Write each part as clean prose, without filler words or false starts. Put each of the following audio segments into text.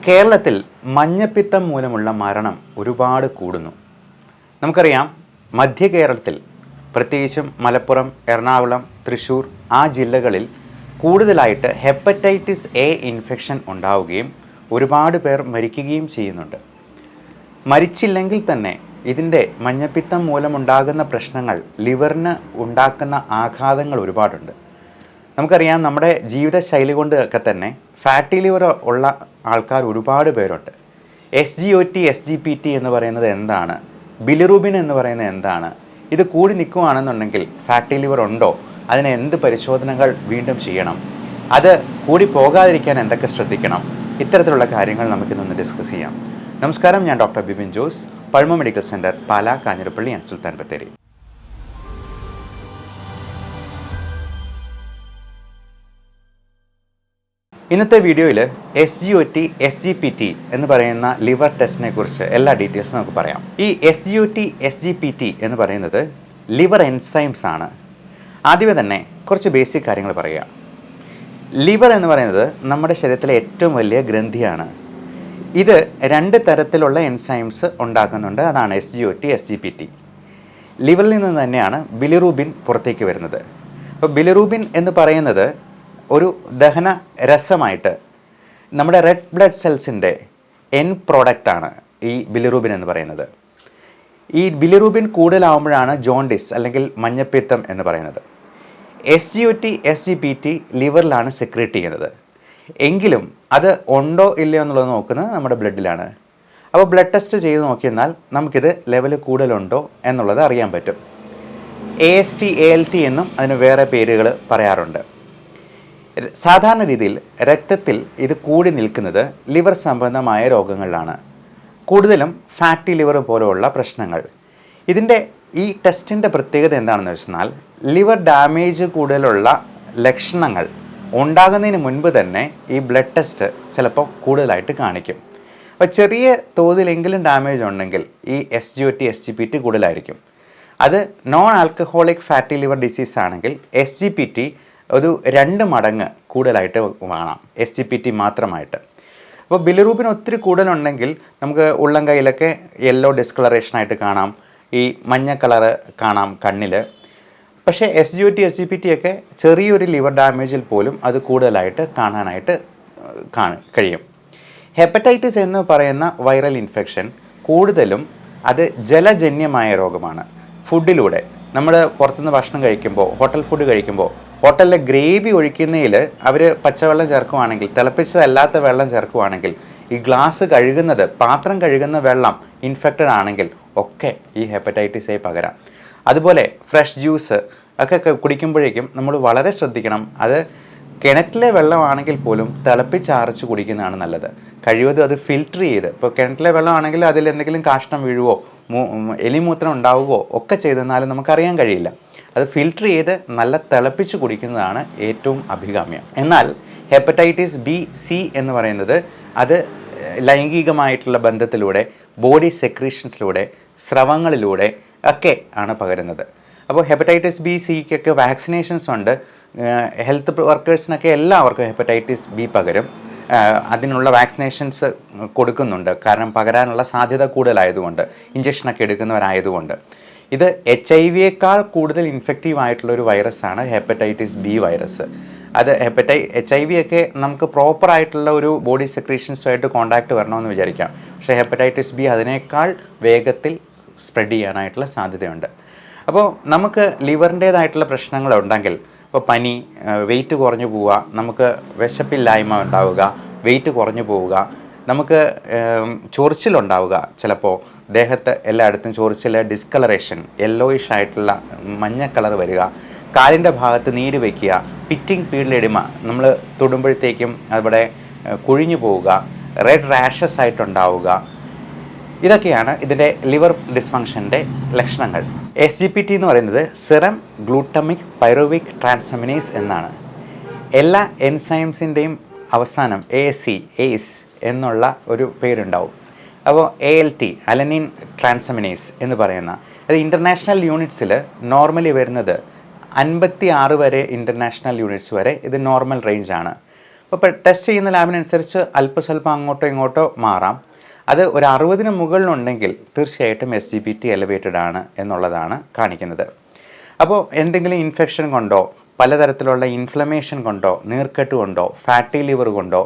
കേരളത്തിൽ മഞ്ഞപ്പിത്തം മൂലമുള്ള മരണം ഒരുപാട് കൂടുന്നു. നമുക്കറിയാം, മധ്യ കേരളത്തിൽ പ്രത്യേകിച്ചും മലപ്പുറം, എറണാകുളം, തൃശ്ശൂർ ആ ജില്ലകളിൽ കൂടുതലായിട്ട് ഹെപ്പറ്റൈറ്റിസ് എ ഇൻഫെക്ഷൻ ഉണ്ടാവുകയും ഒരുപാട് പേർ മരിക്കുകയും ചെയ്യുന്നുണ്ട്. മരിച്ചില്ലെങ്കിൽ തന്നെ ഇതിൻ്റെ മഞ്ഞപ്പിത്തം മൂലമുണ്ടാകുന്ന പ്രശ്നങ്ങൾ, ലിവറിന് ഉണ്ടാക്കുന്ന ആഘാതങ്ങൾ ഒരുപാടുണ്ട്. നമുക്കറിയാം, നമ്മുടെ ജീവിതശൈലി കൊണ്ട് ഒക്കെ തന്നെ ഫാറ്റി ലിവർ ഉള്ള ആൾക്കാർ ഒരുപാട് പേരുണ്ട്. SGOT, SGPT എന്ന് പറയുന്നത് എന്താണ്? ബിലിറൂബിൻ എന്ന് പറയുന്നത് എന്താണ്? ഇത് കൂടി നിൽക്കുകയാണെന്നുണ്ടെങ്കിൽ ഫാറ്റി ലിവർ ഉണ്ടോ? അതിന് എന്ത് പരിശോധനകൾ വീണ്ടും ചെയ്യണം? അത് കൂടി പോകാതിരിക്കാൻ എന്തൊക്കെ ശ്രദ്ധിക്കണം? ഇത്തരത്തിലുള്ള കാര്യങ്ങൾ നമുക്കിന്നൊന്ന് ഡിസ്കസ് ചെയ്യാം. നമസ്കാരം, ഞാൻ doctor Bipin Jose, Pulma medical centre, Pala, Kanjirappally and Sulthan Bathery. ഇന്നത്തെ വീഡിയോയിൽ SGOT, SGPT എന്ന് പറയുന്ന ലിവർ ടെസ്റ്റിനെ കുറിച്ച് എല്ലാ ഡീറ്റെയിൽസും നമുക്ക് പറയാം. ഈ SGOT, SGPT എന്ന് പറയുന്നത് ലിവർ എൻസൈംസ് ആണ്. ആദ്യമേ തന്നെ കുറച്ച് ബേസിക് കാര്യങ്ങൾ പറയുക. ലിവർ എന്ന് പറയുന്നത് നമ്മുടെ ശരീരത്തിലെ ഏറ്റവും വലിയ ഗ്രന്ഥിയാണ്. ഇത് രണ്ട് തരത്തിലുള്ള എൻസൈംസ് ഉണ്ടാക്കുന്നുണ്ട്. അതാണ് SGOT, SGPT. ലിവറിൽ നിന്ന് തന്നെയാണ് ബിലിറൂബിൻ പുറത്തേക്ക് വരുന്നത്. അപ്പോൾ ബിലിറൂബിൻ എന്ന് പറയുന്നത് ഒരു ദഹന രസമായിട്ട് നമ്മുടെ റെഡ് ബ്ലഡ് സെൽസിൻ്റെ പ്രോഡക്റ്റാണ് ഈ ബിലിറൂബിൻ എന്ന് പറയുന്നത്. ഈ ബിലിറൂബിൻ കൂടുതലാവുമ്പോഴാണ് ജോണ്ടിസ് അല്ലെങ്കിൽ മഞ്ഞപ്പിത്തം എന്ന് പറയുന്നത്. SGOT, SGPT ലിവറിലാണ് സെക്രീറ്റ് ചെയ്യുന്നത്. എങ്കിലും അത് ഉണ്ടോ ഇല്ലയോ എന്നുള്ളത് നോക്കുന്നത് നമ്മുടെ ബ്ലഡിലാണ്. അപ്പോൾ ബ്ലഡ് ടെസ്റ്റ് ചെയ്ത് നോക്കിയെന്നാൽ നമുക്കിത് ലെവൽ കൂടുതലുണ്ടോ എന്നുള്ളത് അറിയാൻ പറ്റും. AST, ALT എന്നും അതിന് വേറെ പേരുകൾ പറയാറുണ്ട്. സാധാരണ രീതിയിൽ രക്തത്തിൽ ഇത് കൂടി നിൽക്കുന്നത് ലിവർ സംബന്ധമായ രോഗങ്ങളിലാണ്, കൂടുതലും ഫാറ്റി ലിവർ പോലെയുള്ള പ്രശ്നങ്ങൾ. ഇതിൻ്റെ ഈ ടെസ്റ്റിൻ്റെ പ്രത്യേകത എന്താണെന്ന് വെച്ചാൽ, ലിവർ ഡാമേജ് കൂടുതലുള്ള ലക്ഷണങ്ങൾ ഉണ്ടാകുന്നതിന് മുൻപ് തന്നെ ഈ ബ്ലഡ് ടെസ്റ്റ് ചിലപ്പോൾ കൂടുതലായിട്ട് കാണിക്കും. അപ്പോൾ ചെറിയ തോതിലെങ്കിലും ഡാമേജ് ഉണ്ടെങ്കിൽ ഈ SGOT, SGPT കൂടുതലായിരിക്കും. അത് non alcoholic fatty liver disease ആണെങ്കിൽ SGPT ഒരു 2 മടങ്ങ് കൂടുതലായിട്ട് വേണം SGPT മാത്രമായിട്ട്. അപ്പോൾ ബിലിറൂബിൻ ഒത്തിരി കൂടുതലുണ്ടെങ്കിൽ നമുക്ക് ഉള്ളം കൈയിലൊക്കെ യെല്ലോ ഡിസ്കളറേഷനായിട്ട് കാണാം, ഈ മഞ്ഞ കളറ് കാണാം കണ്ണിൽ. പക്ഷേ SGOT, SGPT ഒക്കെ ചെറിയൊരു ലിവർ ഡാമേജിൽ പോലും അത് കൂടുതലായിട്ട് കാണാനായിട്ട് കഴിയും. ഹെപ്പറ്റൈറ്റിസ് എന്ന് പറയുന്ന വൈറൽ ഇൻഫെക്ഷൻ കൂടുതലും അത് ജലജന്യമായ രോഗമാണ്. ഫുഡിലൂടെ നമ്മൾ പുറത്തുനിന്ന് ഭക്ഷണം കഴിക്കുമ്പോൾ, ഹോട്ടൽ ഫുഡ് കഴിക്കുമ്പോൾ, ഹോട്ടലിലെ ഗ്രേവി ഒഴിക്കുന്നതിൽ അവർ പച്ചവെള്ളം ചേർക്കുവാണെങ്കിൽ, തിളപ്പിച്ചതല്ലാത്ത വെള്ളം ചേർക്കുവാണെങ്കിൽ, ഈ ഗ്ലാസ് കഴുകുന്നത്, പാത്രം കഴുകുന്ന വെള്ളം ഇൻഫെക്റ്റഡ് ആണെങ്കിൽ ഒക്കെ ഈ ഹെപ്പറ്റൈറ്റിസ് എ പകരാം. അതുപോലെ ഫ്രഷ് ജ്യൂസ് ഒക്കെ കുടിക്കുമ്പോഴേക്കും നമ്മൾ വളരെ ശ്രദ്ധിക്കണം. അത് കിണറ്റിലെ വെള്ളമാണെങ്കിൽ പോലും തിളപ്പിച്ചാറിച്ച് കുടിക്കുന്നതാണ് നല്ലത്. കഴിവതും അത് ഫിൽറ്റർ ചെയ്ത്, ഇപ്പോൾ കിണറ്റിലെ വെള്ളമാണെങ്കിൽ അതിൽ എന്തെങ്കിലും കാഷ്ണം വീഴുവോ എലിമൂത്രം ഉണ്ടാവുകയോ ഒക്കെ ചെയ്തെന്നാലും നമുക്കറിയാൻ കഴിയില്ല. അത് ഫിൽറ്റർ ചെയ്ത് നല്ല തിളപ്പിച്ച് കുടിക്കുന്നതാണ് ഏറ്റവും അഭികാമ്യം. എന്നാൽ ഹെപ്പറ്റൈറ്റിസ് B, C എന്ന് പറയുന്നത് അത് ലൈംഗികമായിട്ടുള്ള ബന്ധത്തിലൂടെ, ബോഡി സെക്രീഷൻസിലൂടെ, സ്രവങ്ങളിലൂടെ ഒക്കെ ആണ് പകരുന്നത്. അപ്പോൾ ഹെപ്പറ്റൈറ്റിസ് B, Cക്കൊക്കെ വാക്സിനേഷൻസ് ഉണ്ട്. ഹെൽത്ത് വർക്കേഴ്സിനൊക്കെ എല്ലാവർക്കും ഹെപ്പറ്റൈറ്റിസ് B പകരും. അതിനുള്ള വാക്സിനേഷൻസ് കൊടുക്കുന്നുണ്ട്. കാരണം പകരാനുള്ള സാധ്യത കൂടുതലായതുകൊണ്ട്, ഇഞ്ചക്ഷനൊക്കെ എടുക്കുന്നവരായതുകൊണ്ട്. ഇത് HIV കൂടുതൽ ഇൻഫെക്റ്റീവ് ആയിട്ടുള്ളൊരു വൈറസാണ് ഹെപ്പറ്റൈറ്റിസ് B വൈറസ്. അത് HIV ഒക്കെ നമുക്ക് പ്രോപ്പറായിട്ടുള്ള ഒരു ബോഡി സെക്രീഷൻസുമായിട്ട് കോണ്ടാക്ട് വരണമെന്ന് വിചാരിക്കാം. പക്ഷേ ഹെപ്പറ്റൈറ്റിസ് B അതിനേക്കാൾ വേഗത്തിൽ സ്പ്രെഡ് ചെയ്യാനായിട്ടുള്ള സാധ്യതയുണ്ട്. അപ്പോൾ നമുക്ക് ലിവറിൻ്റേതായിട്ടുള്ള പ്രശ്നങ്ങളുണ്ടെങ്കിൽ, ഇപ്പോൾ പനി, വെയിറ്റ് കുറഞ്ഞു പോവുക, നമുക്ക് വിശപ്പില്ലായ്മ ഉണ്ടാവുക, വെയിറ്റ് കുറഞ്ഞു പോവുക, നമുക്ക് ചൊറിച്ചിലുണ്ടാവുക, ചിലപ്പോൾ ദേഹത്ത് എല്ലായിടത്തും ചൊറിച്ചിൽ, ഡിസ്കളറേഷൻ, യെല്ലോയിഷ് ആയിട്ടുള്ള മഞ്ഞ കളർ വരിക, കാലിൻ്റെ ഭാഗത്ത് നീര് വയ്ക്കുക, പിറ്റിംഗ് പീഡിലെഡിമ, നമ്മൾ തൊടുമ്പോഴത്തേക്കും അവിടെ കുഴിഞ്ഞു പോവുക, റെഡ് റാഷസ് ആയിട്ടുണ്ടാവുക, ഇതൊക്കെയാണ് ഇതിൻ്റെ ലിവർ ഡിസ്ഫങ്ഷൻ്റെ ലക്ഷണങ്ങൾ. SGPT എന്ന് പറയുന്നത് സെറം ഗ്ലൂട്ടമിക് പൈറുവിക് ട്രാൻസാമിനേസ് എന്നാണ്. എല്ലാ എൻസൈംസിൻ്റെയും അവസാനം ACE എന്നുള്ള ഒരു പേരുണ്ടാവും. അപ്പോൾ ALT, അലനിൻ ട്രാൻസാമിനേസ് എന്ന് പറയുന്ന, അത് ഇൻ്റർനാഷണൽ യൂണിറ്റ്സിൽ നോർമലി വരുന്നത് 56 വരെ, ഇൻ്റർനാഷണൽ യൂണിറ്റ്സ് വരെ ഇത് നോർമൽ റേഞ്ചാണ്. അപ്പോൾ ടെസ്റ്റ് ചെയ്യുന്ന ലാബിനനുസരിച്ച് അല്പസ്വല്പം അങ്ങോട്ടോ ഇങ്ങോട്ടോ മാറാം. അത് ഒരു 60-ന് മുകളിലുണ്ടെങ്കിൽ തീർച്ചയായിട്ടും SGPT എലവേറ്റഡ് ആണ് എന്നുള്ളതാണ് കാണിക്കുന്നത്. അപ്പോൾ എന്തെങ്കിലും ഇൻഫെക്ഷൻ കൊണ്ടോ പലതരത്തിലുള്ള ഇൻഫ്ലമേഷൻ കൊണ്ടോ നീർക്കെട്ട് കൊണ്ടോ ഫാറ്റി ലിവർ കൊണ്ടോ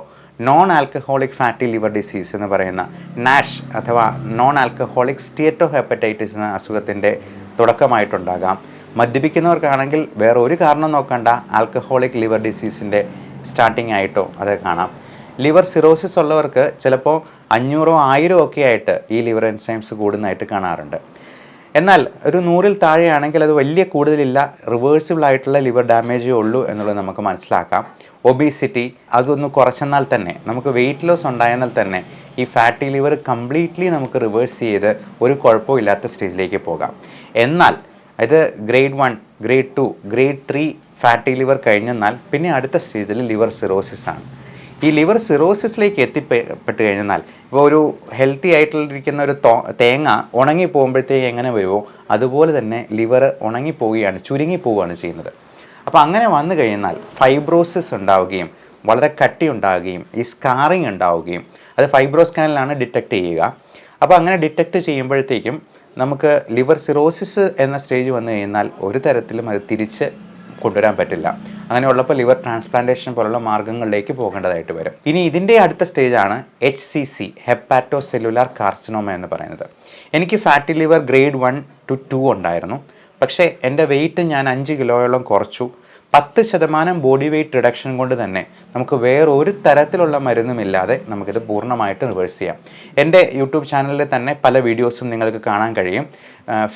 non alcoholic fatty liver disease എന്ന് പറയുന്ന നാഷ് അഥവാ നോൺ ആൽക്കഹോളിക് സ്റ്റേറ്റോ ഹെപ്പറ്റൈറ്റിസ് എന്ന അസുഖത്തിൻ്റെ തുടക്കമായിട്ടുണ്ടാകാം. മദ്യപിക്കുന്നവർക്കാണെങ്കിൽ വേറെ ഒരു കാരണം നോക്കണ്ട, ആൽക്കഹോളിക് ലിവർ ഡിസീസിൻ്റെ സ്റ്റാർട്ടിംഗ് ആയിട്ടോ അത് കാണാം. ലിവർ സിറോസിസ് ഉള്ളവർക്ക് ചിലപ്പോൾ 500 1000 ഒക്കെ ആയിട്ട് ഈ ലിവർ എൻസൈംസ് കൂടുന്നതായിട്ട് കാണാറുണ്ട്. എന്നാൽ ഒരു 100-ൽ താഴെയാണെങ്കിൽ അത് വലിയ കൂടുതലില്ല, റിവേഴ്സിബിൾ ആയിട്ടുള്ള ലിവർ ഡാമേജേ ഉള്ളൂ എന്നുള്ളത് നമുക്ക് മനസ്സിലാക്കാം. ഒബീസിറ്റി അതൊന്ന് കുറച്ചെന്നാൽ തന്നെ, നമുക്ക് വെയിറ്റ് ലോസ് ഉണ്ടായെന്നാൽ തന്നെ ഈ ഫാറ്റി ലിവർ കംപ്ലീറ്റ്ലി നമുക്ക് റിവേഴ്സ് ചെയ്ത് ഒരു കുഴപ്പവും ഇല്ലാത്ത സ്റ്റേജിലേക്ക് പോകാം. എന്നാൽ ഇത് grade 1, grade 2, grade 3 fatty liver കഴിഞ്ഞെന്നാൽ പിന്നെ അടുത്ത സ്റ്റേജിൽ ലിവർ സിറോസിസ് ആണ്. ഈ ലിവർ സിറോസിസിലേക്ക് എത്തിപ്പെട്ട് കഴിഞ്ഞാൽ ഇപ്പോൾ ഒരു ഹെൽത്തി ആയിട്ടിരിക്കുന്ന ഒരു തേങ്ങ ഉണങ്ങി പോകുമ്പോഴത്തേക്ക് എങ്ങനെ വരുമോ അതുപോലെ തന്നെ ലിവർ ഉണങ്ങിപ്പോവുകയാണ്, ചുരുങ്ങിപ്പോവുകയാണ് ചെയ്യുന്നത്. അപ്പോൾ അങ്ങനെ വന്നു കഴിഞ്ഞാൽ ഫൈബ്രോസിസ് ഉണ്ടാവുകയും വളരെ കട്ടി ഉണ്ടാവുകയും ഈ സ്കാറിങ് ഉണ്ടാവുകയും അത് ഫൈബ്രോ സ്കാനിലാണ് ഡിറ്റക്റ്റ് ചെയ്യുക. അപ്പോൾ അങ്ങനെ ഡിറ്റക്റ്റ് ചെയ്യുമ്പോഴത്തേക്കും നമുക്ക് ലിവർ സിറോസിസ് എന്ന സ്റ്റേജ് വന്നു കഴിഞ്ഞാൽ ഒരു തരത്തിലും അത് തിരിച്ച് കൊണ്ടുവരാൻ പറ്റില്ല. അങ്ങനെയുള്ളപ്പോൾ ലിവർ ട്രാൻസ്പ്ലാന്റേഷൻ പോലുള്ള മാർഗ്ഗങ്ങളിലേക്ക് പോകേണ്ടതായിട്ട് വരും. ഇനി ഇതിൻ്റെ അടുത്ത സ്റ്റേജാണ് HCC, ഹെപ്പാറ്റോ സെല്ലുലാർ കാർസിനോമ എന്ന് പറയുന്നത്. എനിക്ക് ഫാറ്റി ലിവർ ഗ്രേഡ് 1 to 2 ഉണ്ടായിരുന്നു. പക്ഷേ എൻ്റെ വെയിറ്റ് ഞാൻ 5 കിലോയോളം കുറച്ചു. 10% ബോഡി വെയ്റ്റ് റിഡക്ഷൻ കൊണ്ട് തന്നെ നമുക്ക് വേറൊരു തരത്തിലുള്ള മരുന്നുമില്ലാതെ നമുക്കിത് പൂർണ്ണമായിട്ട് റിവേഴ്സ് ചെയ്യാം. എൻ്റെ യൂട്യൂബ് ചാനലിൽ തന്നെ പല വീഡിയോസും നിങ്ങൾക്ക് കാണാൻ കഴിയും.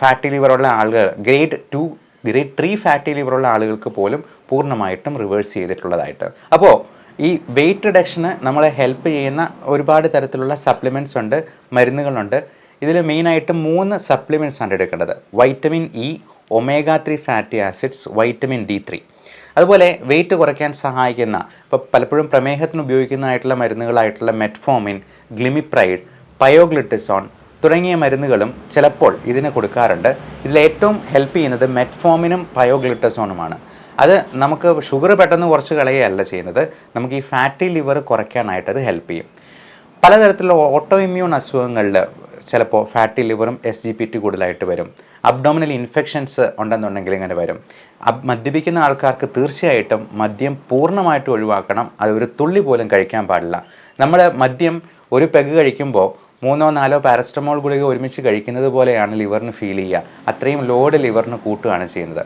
ഫാറ്റി ലിവറുള്ള ആളുകൾ ഗ്രേഡ് 2, ഗ്രേഡ് 3 ഫാറ്റി ലിവറുള്ള ആളുകൾക്ക് പോലും പൂർണ്ണമായിട്ടും റിവേഴ്സ് ചെയ്തിട്ടുള്ളതായിട്ട്. അപ്പോൾ ഈ വെയിറ്റ് റിഡക്ഷന് നമ്മളെ ഹെൽപ്പ് ചെയ്യുന്ന ഒരുപാട് തരത്തിലുള്ള സപ്ലിമെൻറ്റ്സ് ഉണ്ട്, മരുന്നുകളുണ്ട്. ഇതിൽ മെയിനായിട്ട് 3 സപ്ലിമെൻറ്റ്സ് ആണ് എടുക്കേണ്ടത്. Vitamin E, omega-3 fatty acids, vitamin D3. അതുപോലെ വെയിറ്റ് കുറയ്ക്കാൻ സഹായിക്കുന്ന ഇപ്പോൾ പലപ്പോഴും പ്രമേഹത്തിന് ഉപയോഗിക്കുന്നതായിട്ടുള്ള മരുന്നുകളായിട്ടുള്ള മെറ്റ്ഫോമിൻ, ഗ്ലിമിപ്രൈഡ്, പയോഗ്ലിറ്റിസോൺ തുടങ്ങിയ മരുന്നുകളും ചിലപ്പോൾ ഇതിന് കൊടുക്കാറുണ്ട്. ഇതിലേറ്റവും ഹെൽപ്പ് ചെയ്യുന്നത് മെറ്റ്ഫോമിനും പയോഗ്ലിറ്റസോണുമാണ്. അത് നമുക്ക് ഷുഗർ പെട്ടെന്ന് കുറച്ച് കളയുകയല്ല ചെയ്യുന്നത്, നമുക്ക് ഈ ഫാറ്റി ലിവർ കുറയ്ക്കാനായിട്ട് അത് ഹെൽപ്പ് ചെയ്യും. പലതരത്തിലുള്ള ഓട്ടോ ഇമ്മ്യൂൺ അസുഖങ്ങളിൽ ചിലപ്പോൾ ഫാറ്റി ലിവറും SGPT കൂടുതലായിട്ട് വരും. അബ്ഡോമിനൽ ഇൻഫെക്ഷൻസ് ഉണ്ടെന്നുണ്ടെങ്കിൽ ഇങ്ങനെ വരും. മദ്യപിക്കുന്ന ആൾക്കാർക്ക് തീർച്ചയായിട്ടും മദ്യം പൂർണ്ണമായിട്ട് ഒഴിവാക്കണം. അത് ഒരു തുള്ളി പോലും കഴിക്കാൻ പാടില്ല. നമ്മൾ മദ്യം ഒരു പെഗ് കഴിക്കുമ്പോൾ 3-4 പാരസ്റ്റമോൾ ഗുളിക ഒരുമിച്ച് കഴിക്കുന്നത് പോലെയാണ് ലിവറിന് ഫീൽ ചെയ്യുക. അത്രയും ലോഡ് ലിവറിന് കൂട്ടുകയാണ് ചെയ്യുന്നത്.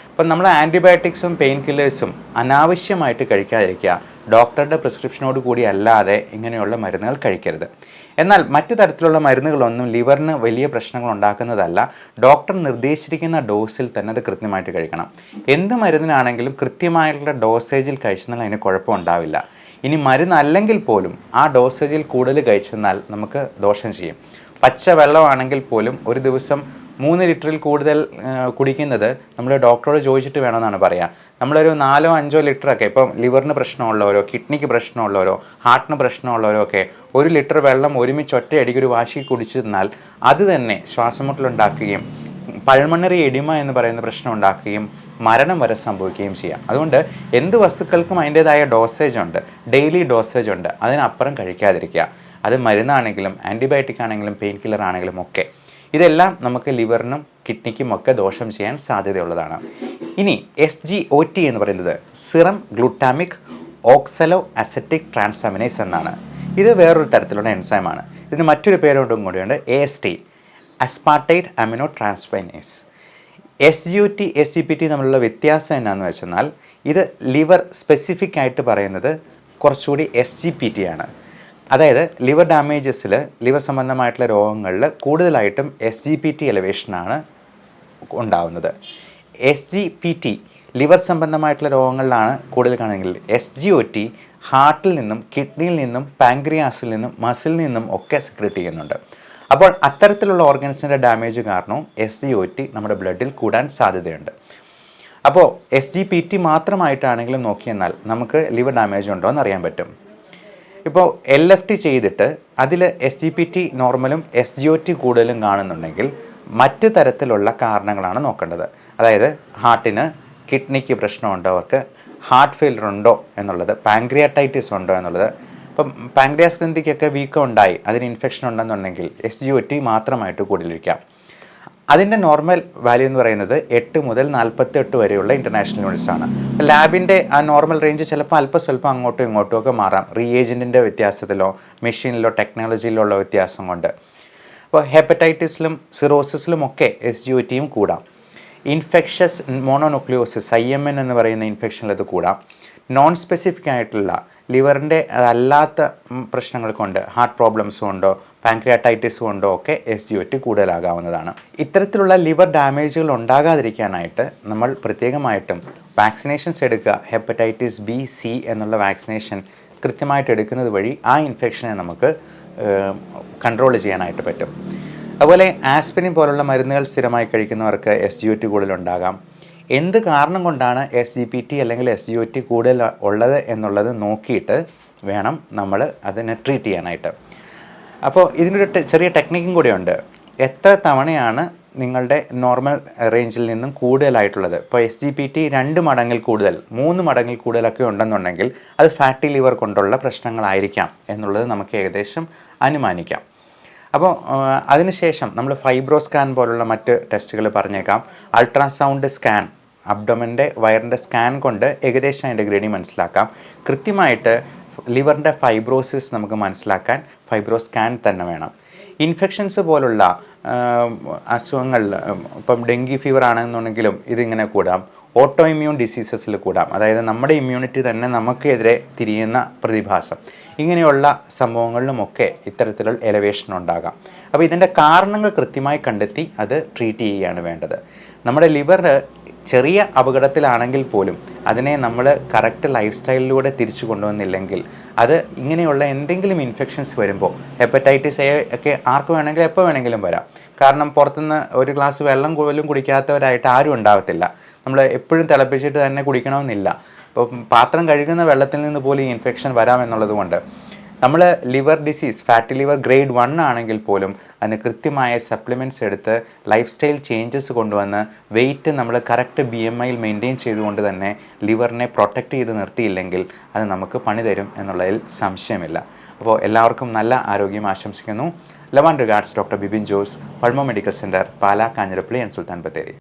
അപ്പം നമ്മൾ ആൻറ്റിബയോട്ടിക്സും പെയിൻ കില്ലേഴ്സും അനാവശ്യമായിട്ട് കഴിക്കാതിരിക്കുക. ഡോക്ടറുടെ പ്രിസ്ക്രിപ്ഷനോട് കൂടി അല്ലാതെ ഇങ്ങനെയുള്ള മരുന്നുകൾ കഴിക്കരുത്. എന്നാൽ മറ്റു തരത്തിലുള്ള മരുന്നുകളൊന്നും ലിവറിന് വലിയ പ്രശ്നങ്ങൾ ഉണ്ടാക്കുന്നതല്ല. ഡോക്ടർ നിർദ്ദേശിച്ചിരിക്കുന്ന ഡോസിൽ തന്നെ അത് കൃത്യമായിട്ട് കഴിക്കണം. എന്ത് മരുന്നിനാണെങ്കിലും കൃത്യമായിട്ടുള്ള ഡോസേജിൽ കഴിച്ചെന്നാൽ അതിന് കുഴപ്പമുണ്ടാവില്ല. ഇനി മരുന്നല്ലെങ്കിൽ പോലും ആ ഡോസേജിൽ കൂടുതൽ കഴിച്ചെന്നാൽ നമുക്ക് ദോഷം ചെയ്യും. പച്ച വെള്ളമാണെങ്കിൽ പോലും ഒരു ദിവസം 3 ലിറ്ററിൽ കൂടുതൽ കുടിക്കുന്നത് നമ്മൾ ഡോക്ടറോട് ചോദിച്ചിട്ട് വേണമെന്നാണ് പറയുക. നമ്മളൊരു 4-5 ലിറ്ററൊക്കെ ഇപ്പം ലിവറിന് പ്രശ്നമുള്ളവരോ കിഡ്നിക്ക് പ്രശ്നമുള്ളവരോ ഹാർട്ടിന് പ്രശ്നമുള്ളവരോ ഒക്കെ 1 ലിറ്റർ വെള്ളം ഒരുമിച്ച് ഒറ്റയടിക്ക് ഒരു വാശി കുടിച്ചിരുന്നാൽ അത് തന്നെ ശ്വാസമുട്ടലുണ്ടാക്കുകയും പൾമണറി എഡിമ എന്ന് പറയുന്ന പ്രശ്നം ഉണ്ടാക്കുകയും മരണം വരെ സംഭവിക്കുകയും ചെയ്യാം. അതുകൊണ്ട് എന്ത് വസ്തുക്കൾക്കും അതിൻ്റേതായ ഡോസേജ് ഉണ്ട്, ഡെയിലി ഡോസേജ് ഉണ്ട്. അതിനപ്പുറം കഴിക്കാതിരിക്കുക. അത് മരുന്നാണെങ്കിലും ആൻറ്റിബയോട്ടിക് ആണെങ്കിലും പെയിൻ കില്ലർ ആണെങ്കിലും ഒക്കെ. ഇതെല്ലാം നമുക്ക് ലിവറിനും കിഡ്നിക്കും ഒക്കെ ദോഷം ചെയ്യാൻ സാധ്യതയുള്ളതാണ്. ഇനി SGOT എന്ന് പറയുന്നത് സിറം ഗ്ലൂട്ടാമിക് ഓക്സലോ അസറ്റിക് ട്രാൻസാമിനേസ് എന്നാണ്. ഇത് വേറൊരു തരത്തിലുള്ള എൻസൈമാണ്. ഇതിന് മറ്റൊരു പേരോടും കൂടിയുണ്ട്, AST, aspartate amino transferase. SGOT SGPT തമ്മിലുള്ള വ്യത്യാസം എന്നാന്ന് വെച്ചെന്നാൽ ഇത് ലിവർ സ്പെസിഫിക് ആയിട്ട് പറയുന്നത് കുറച്ചുകൂടി SGPT ആണ്. അതായത് ലിവർ ഡാമേജസിൽ ലിവർ സംബന്ധമായിട്ടുള്ള രോഗങ്ങളിൽ കൂടുതലായിട്ടും SGPT എലവേഷനാണ് ഉണ്ടാവുന്നത്. SGPT ലിവർ സംബന്ധമായിട്ടുള്ള രോഗങ്ങളിലാണ് കൂടുതൽ കാണുമെങ്കിൽ SGOT ഹാർട്ടിൽ നിന്നും കിഡ്നിയിൽ നിന്നും പാൻക്രിയാസിൽ നിന്നും മസിൽ നിന്നും ഒക്കെ സെക്രറ്റ് ചെയ്യുന്നുണ്ട്. അപ്പോൾ അത്തരത്തിലുള്ള ഓർഗൻസിൻ്റെ ഡാമേജ് കാരണവും SGOT നമ്മുടെ ബ്ലഡിൽ കൂടാൻ സാധ്യതയുണ്ട്. അപ്പോൾ SGPT മാത്രമായിട്ടാണെങ്കിലും നോക്കിയെന്നാൽ നമുക്ക് ലിവർ ഡാമേജ് ഉണ്ടോ എന്ന് അറിയാൻ പറ്റും. ഇപ്പോൾ LFT ചെയ്തിട്ട് അതിൽ SGPT നോർമലും SGOT കൂടുതലും കാണുന്നുണ്ടെങ്കിൽ മറ്റ് തരത്തിലുള്ള കാരണങ്ങളാണ് നോക്കേണ്ടത്. അതായത് ഹാർട്ടിന് കിഡ്നിക്ക് പ്രശ്നമുണ്ടവർക്ക് ഹാർട്ട് ഫെയിലർ ഉണ്ടോ എന്നുള്ളത്, പാങ്ക്രിയാറ്റൈറ്റിസ് ഉണ്ടോ എന്നുള്ളത്. ഇപ്പം പാങ്ക്രിയാസ് ഗ്രന്ഥിക്കൊക്കെ വീക്കം ഉണ്ടായി, അതിന് ഇൻഫെക്ഷൻ ഉണ്ടെന്നുണ്ടെങ്കിൽ SGOT മാത്രമായിട്ട് കൂടുതലിരിക്കാം. അതിൻ്റെ നോർമൽ വാല്യൂ എന്ന് പറയുന്നത് 8 മുതൽ 48 വരെയുള്ള ഇൻ്റർനാഷണൽ യൂണിറ്റ്സ് ആണ്. ലാബിൻ്റെ ആ നോർമൽ റേഞ്ച് ചിലപ്പോൾ സ്വല്പം അങ്ങോട്ടും ഇങ്ങോട്ടും ഒക്കെ മാറാം, റിയേജൻറ്റിൻ്റെ വ്യത്യാസത്തിലോ മെഷീനിലോ ടെക്നോളജിയിലോ ഉള്ള വ്യത്യാസം കൊണ്ട്. അപ്പോൾ ഹെപ്പറ്റൈറ്റിസിലും സിറോസിസിലും ഒക്കെ SGOTയും കൂടാം. ഇൻഫെക്ഷസ് മോണോന്യൂക്ലിയോസിസ് IMN എന്ന് പറയുന്ന ഇൻഫെക്ഷനിൽ അത് കൂടാം. നോൺ സ്പെസിഫിക് ആയിട്ടുള്ള ലിവറിൻ്റെ അല്ലാത്ത പ്രശ്നങ്ങൾ കൊണ്ട്, ഹാർട്ട് പ്രോബ്ലംസ് കൊണ്ടോ പാങ്ക്രിയാറ്റൈറ്റിസ് കൊണ്ടോ ഒക്കെ SGOT കൂടുതലാകാവുന്നതാണ്. ഇത്തരത്തിലുള്ള ലിവർ ഡാമേജുകൾ ഉണ്ടാകാതിരിക്കാനായിട്ട് നമ്മൾ പ്രത്യേകമായിട്ടും വാക്സിനേഷൻസ് എടുക്കുക. ഹെപ്പറ്റൈറ്റിസ് B, C എന്നുള്ള വാക്സിനേഷൻ കൃത്യമായിട്ട് എടുക്കുന്നത് വഴി ആ ഇൻഫെക്ഷനെ നമുക്ക് കൺട്രോൾ ചെയ്യാനായിട്ട് പറ്റും. അതുപോലെ ആസ്പിരിൻ പോലുള്ള മരുന്നുകൾ സ്ഥിരമായി കഴിക്കുന്നവർക്ക് SGOT കൂടുതലുണ്ടാകാം. എന്ത് കാരണം കൊണ്ടാണ് SGPT അല്ലെങ്കിൽ SGOT കൂടുതൽ ഉള്ളത് എന്നുള്ളത് നോക്കിയിട്ട് വേണം നമ്മൾ അതിനെ ട്രീറ്റ് ചെയ്യാനായിട്ട്. അപ്പോൾ ഇതിനൊരു ചെറിയ ടെക്നിക്കും കൂടെയുണ്ട്. എത്ര തവണയാണ് നിങ്ങളുടെ നോർമൽ റേഞ്ചിൽ നിന്നും കൂടുതലായിട്ടുള്ളത്? ഇപ്പോൾ SGPT 2 മടങ്ങിൽ കൂടുതൽ, 3 മടങ്ങിൽ കൂടുതലൊക്കെ ഉണ്ടെന്നുണ്ടെങ്കിൽ അത് ഫാറ്റി ലിവർ കൊണ്ടുള്ള പ്രശ്നങ്ങളായിരിക്കാം എന്നുള്ളത് നമുക്ക് ഏകദേശം അനുമാനിക്കാം. അപ്പോൾ അതിനുശേഷം നമ്മൾ ഫൈബ്രോ സ്കാൻ പോലുള്ള മറ്റ് ടെസ്റ്റുകൾ പറഞ്ഞേക്കാം. അൾട്രാസൗണ്ട് സ്കാൻ, അബ്ഡോമൻ്റെ വയറിൻ്റെ സ്കാൻ കൊണ്ട് ഏകദേശം അതിൻ്റെ ഗ്രേഡിങ് മനസ്സിലാക്കാം. കൃത്യമായിട്ട് ലിവറിൻ്റെ ഫൈബ്രോസിസ് നമുക്ക് മനസ്സിലാക്കാൻ ഫൈബ്രോ സ്കാൻ തന്നെ വേണം. ഇൻഫെക്ഷൻസ് പോലുള്ള അസുഖങ്ങൾ, ഇപ്പം ഡെങ്കി ഫീവർ ആണെന്നുണ്ടെങ്കിലും ഇതിങ്ങനെ കൂടാം. ഓട്ടോ ഇമ്മ്യൂൺ ഡിസീസസിൽ കൂടാം, അതായത് നമ്മുടെ ഇമ്മ്യൂണിറ്റി തന്നെ നമുക്കെതിരെ തിരിയുന്ന പ്രതിഭാസം. ഇങ്ങനെയുള്ള സംഭവങ്ങളിലുമൊക്കെ ഇത്തരത്തിലുള്ള എലവേഷൻ ഉണ്ടാകാം. അപ്പോൾ ഇതിൻ്റെ കാരണങ്ങൾ കൃത്യമായി കണ്ടെത്തി അത് ട്രീറ്റ് ചെയ്യുകയാണ് വേണ്ടത്. നമ്മുടെ ലിവർ ചെറിയ അപകടത്തിലാണെങ്കിൽ പോലും അതിനെ നമ്മൾ കറക്റ്റ് ലൈഫ് സ്റ്റൈലിലൂടെ തിരിച്ചു കൊണ്ടുവന്നില്ലെങ്കിൽ അത് ഇങ്ങനെയുള്ള എന്തെങ്കിലും ഇൻഫെക്ഷൻസ് വരുമ്പോൾ, ഹെപ്പറ്റൈറ്റിസ് A ഒക്കെ ആർക്ക് വേണമെങ്കിലും എപ്പോൾ വേണമെങ്കിലും വരാം. കാരണം പുറത്തുനിന്ന് ഒരു ഗ്ലാസ് വെള്ളം പോലും കുടിക്കാത്തവരായിട്ട് ആരും ഉണ്ടാകത്തില്ല. നമ്മൾ എപ്പോഴും തിളപ്പിച്ചിട്ട് തന്നെ കുടിക്കണമെന്നില്ല. ഇപ്പോൾ പാത്രം കഴുകുന്ന വെള്ളത്തിൽ നിന്ന് പോലും ഈ ഇൻഫെക്ഷൻ വരാമെന്നുള്ളത് കൊണ്ട് നമ്മൾ liver disease, fatty liver grade 1 ആണെങ്കിൽ പോലും അതിന് കൃത്യമായ സപ്ലിമെൻറ്റ്സ് എടുത്ത് ലൈഫ് സ്റ്റൈൽ ചേഞ്ചസ് കൊണ്ടുവന്ന് വെയിറ്റ് നമ്മൾ കറക്റ്റ് BMIയിൽ മെയിൻറ്റെയിൻ ചെയ്തുകൊണ്ട് തന്നെ ലിവറിനെ പ്രൊട്ടക്റ്റ് ചെയ്ത് നിർത്തിയില്ലെങ്കിൽ അത് നമുക്ക് പണി തരും എന്നുള്ളതിൽ സംശയമില്ല. അപ്പോൾ എല്ലാവർക്കും നല്ല ആരോഗ്യം ആശംസിക്കുന്നു. Love and regards, doctor Bipin Jose, pulmo medical centre, Pala, Kanjirappally and Sulthan Bathery.